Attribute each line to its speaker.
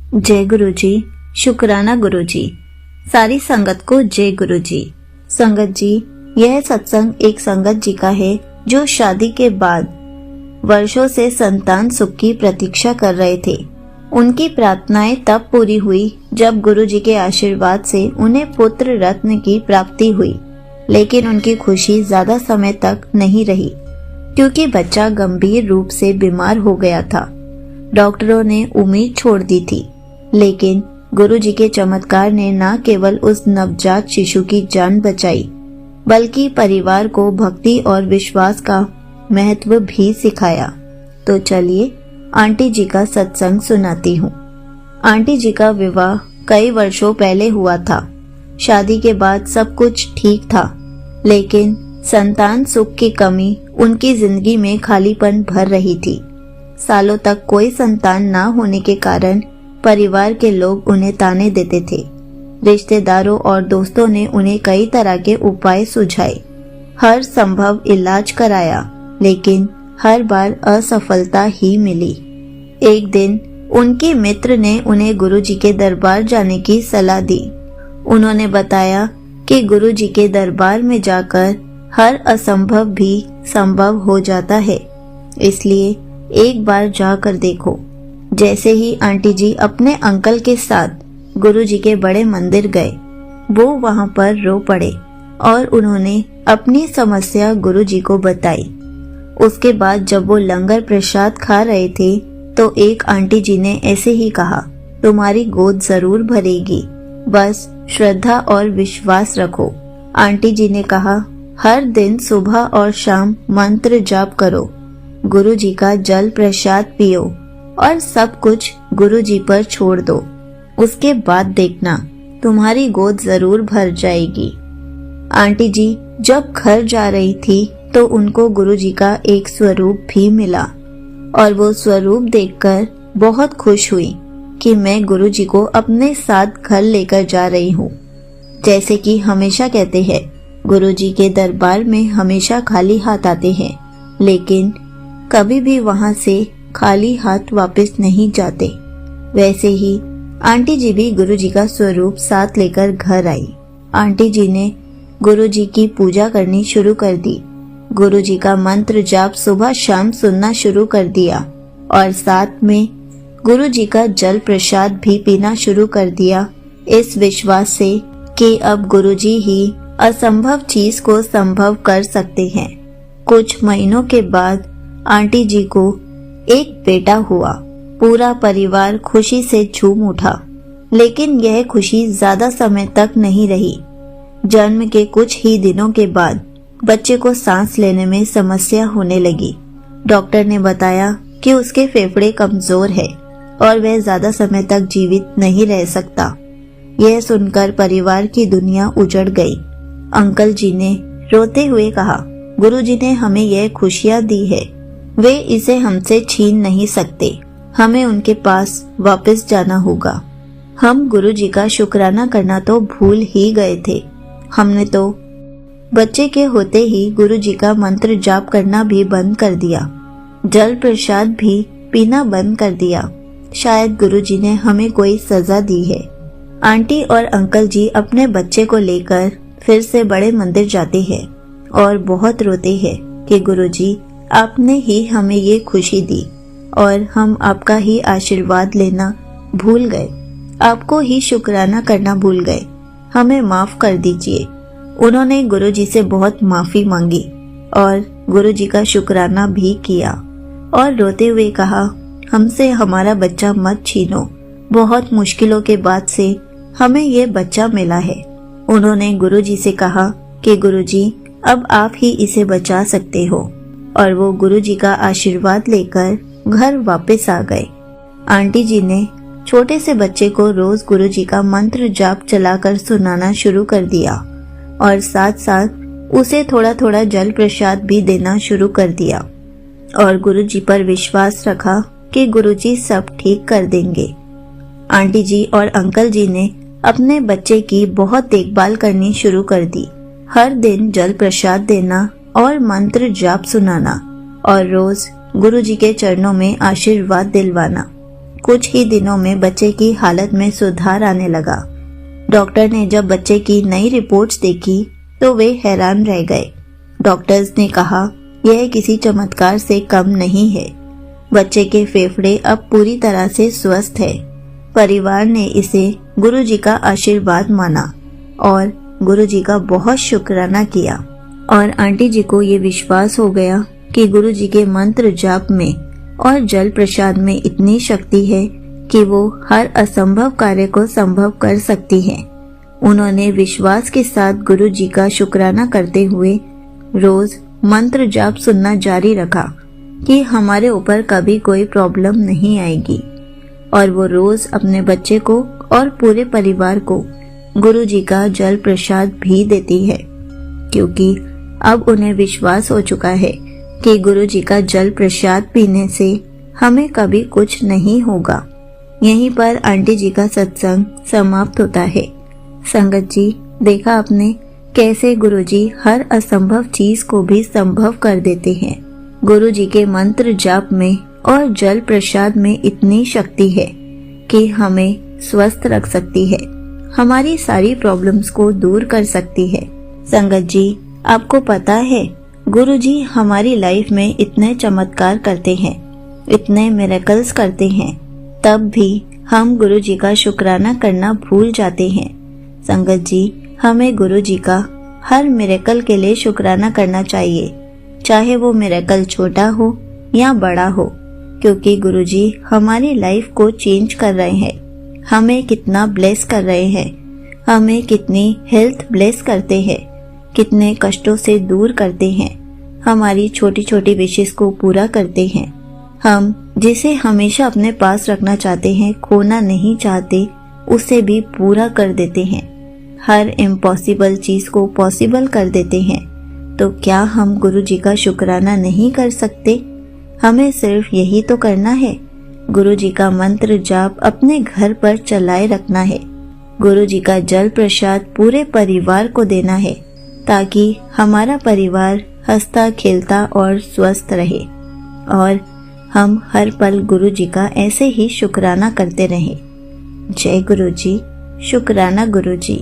Speaker 1: जय गुरु जी। शुक्राना गुरु जी। सारी संगत को जय गुरु जी। संगत जी, यह सत्संग एक संगत जी का है जो शादी के बाद वर्षों से संतान सुख की प्रतीक्षा कर रहे थे। उनकी प्रार्थनाएं तब पूरी हुई जब गुरु जी के आशीर्वाद से उन्हें पुत्र रत्न की प्राप्ति हुई, लेकिन उनकी खुशी ज्यादा समय तक नहीं रही क्योंकि बच्चा गंभीर रूप से बीमार हो गया था। डॉक्टरों ने उम्मीद छोड़ दी थी, लेकिन गुरु जी के चमत्कार ने न केवल उस नवजात शिशु की जान बचाई, बल्कि परिवार को भक्ति और विश्वास का महत्व भी सिखाया। तो चलिए आंटी जी का सत्संग सुनाती हूँ। आंटी जी का विवाह कई वर्षों पहले हुआ था। शादी के बाद सब कुछ ठीक था, लेकिन संतान सुख की कमी उनकी जिंदगी में खालीपन भर रही थी। सालों तक कोई संतान ना होने के कारण परिवार के लोग उन्हें ताने देते थे। रिश्तेदारों और दोस्तों ने उन्हें कई तरह के उपाय सुझाए, हर संभव इलाज कराया, लेकिन हर बार असफलता ही मिली। एक दिन उनके मित्र ने उन्हें गुरु जी के दरबार जाने की सलाह दी। उन्होंने बताया कि गुरु जी के दरबार में जाकर हर असंभव भी संभव हो जाता है, इसलिए एक बार जाकर देखो। जैसे ही आंटी जी अपने अंकल के साथ गुरु जी के बड़े मंदिर गए, वो वहां पर रो पड़े और उन्होंने अपनी समस्या गुरु जी को बताई। उसके बाद जब वो लंगर प्रसाद खा रहे थे तो एक आंटी जी ने ऐसे ही कहा, तुम्हारी गोद जरूर भरेगी, बस श्रद्धा और विश्वास रखो। आंटी जी ने कहा, हर दिन सुबह और शाम मंत्र जाप करो, गुरु जी का जल प्रसाद पियो और सब कुछ गुरु जी पर छोड़ दो। उसके बाद देखना तुम्हारी गोद जरूर भर जाएगी। आंटी जी जब घर जा रही थी तो उनको गुरु जी का एक स्वरूप भी मिला और वो स्वरूप देखकर बहुत खुश हुई कि मैं गुरु जी को अपने साथ घर लेकर जा रही हूँ। जैसे कि हमेशा कहते हैं, गुरु जी के दरबार में हमेशा खाली हाथ आते हैं, लेकिन कभी भी वहां से खाली हाथ वापस नहीं जाते। वैसे ही आंटी जी भी गुरु जी का स्वरूप साथ लेकर घर आई। आंटी जी ने गुरु जी की पूजा करनी शुरू कर दी, गुरु जी का मंत्र जाप सुबह शाम सुनना शुरू कर दिया और साथ में गुरु जी का जल प्रसाद भी पीना शुरू कर दिया, इस विश्वास से कि अब गुरु जी ही असंभव चीज को संभव कर सकते हैं। कुछ महीनों के बाद आंटी जी को एक बेटा हुआ। पूरा परिवार खुशी से झूम उठा, लेकिन यह खुशी ज्यादा समय तक नहीं रही। जन्म के कुछ ही दिनों के बाद बच्चे को सांस लेने में समस्या होने लगी। डॉक्टर ने बताया कि उसके फेफड़े कमजोर है और वह ज्यादा समय तक जीवित नहीं रह सकता। यह सुनकर परिवार की दुनिया उजड़ गई। अंकल जी ने रोते हुए कहा, गुरु जी ने हमें यह खुशियाँ दी है, वे इसे हमसे छीन नहीं सकते। हमें उनके पास वापस जाना होगा। हम गुरु जी का शुक्राना करना तो भूल ही गए थे। हमने तो बच्चे के होते ही गुरु जी का मंत्र जाप करना भी बंद कर दिया, जल प्रसाद भी पीना बंद कर दिया। शायद गुरु जी ने हमें कोई सजा दी है। आंटी और अंकल जी अपने बच्चे को लेकर फिर से बड़े मंदिर जाते हैं और बहुत रोते हैं कि गुरु जी आपने ही हमें ये खुशी दी और हम आपका ही आशीर्वाद लेना भूल गए, आपको ही शुक्राना करना भूल गए, हमें माफ कर दीजिए। उन्होंने गुरु जी से बहुत माफी मांगी और गुरु जी का शुक्राना भी किया और रोते हुए कहा, हमसे हमारा बच्चा मत छीनो, बहुत मुश्किलों के बाद से हमें ये बच्चा मिला है। उन्होंने गुरु जी से कहा कि गुरु जी अब आप ही इसे बचा सकते हो और वो गुरु जी का आशीर्वाद लेकर घर वापस आ गए। आंटी जी ने छोटे से बच्चे को रोज गुरु जी का मंत्र जाप चलाकर सुनाना शुरू कर दिया और साथ साथ उसे थोड़ा थोड़ा जल प्रसाद भी देना शुरू कर दिया और गुरु जी पर विश्वास रखा कि गुरु जी सब ठीक कर देंगे। आंटी जी और अंकल जी ने अपने बच्चे की बहुत देखभाल करनी शुरू कर दी। हर दिन जल प्रसाद देना और मंत्र जाप सुनाना और रोज गुरु जी के चरणों में आशीर्वाद दिलवाना। कुछ ही दिनों में बच्चे की हालत में सुधार आने लगा। डॉक्टर ने जब बच्चे की नई रिपोर्ट्स देखी तो वे हैरान रह गए। डॉक्टर्स ने कहा, यह किसी चमत्कार से कम नहीं है। बच्चे के फेफड़े अब पूरी तरह से स्वस्थ है। परिवार ने इसे गुरुजी का आशीर्वाद माना और गुरुजी का बहुत शुक्राना किया। और आंटी जी को ये विश्वास हो गया कि गुरुजी के मंत्र जाप में और जल प्रसाद में इतनी शक्ति है कि वो हर असंभव कार्य को संभव कर सकती है। उन्होंने विश्वास के साथ गुरुजी का शुक्राना करते हुए रोज मंत्र जाप सुनना जारी रखा कि हमारे ऊपर कभी कोई प्रॉब्लम नहीं आएगी। और वो रोज अपने बच्चे को और पूरे परिवार को गुरुजी का जल प्रसाद भी देती है, क्योंकि अब उन्हें विश्वास हो चुका है कि गुरुजी का जल प्रसाद पीने से हमें कभी कुछ नहीं होगा। यहीं पर आंटी जी का सत्संग समाप्त होता है। संगत जी, देखा आपने कैसे गुरुजी हर असंभव चीज को भी संभव कर देते हैं। गुरुजी के मंत्र जाप में और जल प्रसाद में इतनी शक्ति है कि हमें स्वस्थ रख सकती है, हमारी सारी प्रॉब्लम्स को दूर कर सकती है। संगत जी, आपको पता है गुरुजी हमारी लाइफ में इतने चमत्कार करते हैं, इतने मिरेकल्स करते हैं, तब भी हम गुरुजी का शुक्राना करना भूल जाते हैं। संगत जी, हमें गुरुजी का हर मिरेकल के लिए शुक्राना करना चाहिए, चाहे वो मिरेकल छोटा हो या बड़ा हो, क्योंकि गुरुजी हमारी लाइफ को चेंज कर रहे हैं, हमें कितना ब्लेस कर रहे हैं, हमें कितनी हेल्थ ब्लेस करते हैं, कितने कष्टों से दूर करते हैं, हमारी छोटी छोटी विशेष को पूरा करते हैं। हम जिसे हमेशा अपने पास रखना चाहते हैं, खोना नहीं चाहते, उसे भी पूरा कर देते हैं, हर इम्पॉसिबल चीज को पॉसिबल कर देते हैं। तो क्या हम गुरुजी का शुक्राना नहीं कर सकते? हमें सिर्फ यही तो करना है, गुरुजी का मंत्र जाप अपने घर पर चलाए रखना है, गुरुजी का जल प्रसाद पूरे परिवार को देना है, ताकि हमारा परिवार हंसता खेलता और स्वस्थ रहे और हम हर पल गुरुजी का ऐसे ही शुक्राना करते रहें। जय गुरुजी, शुक्राना गुरुजी।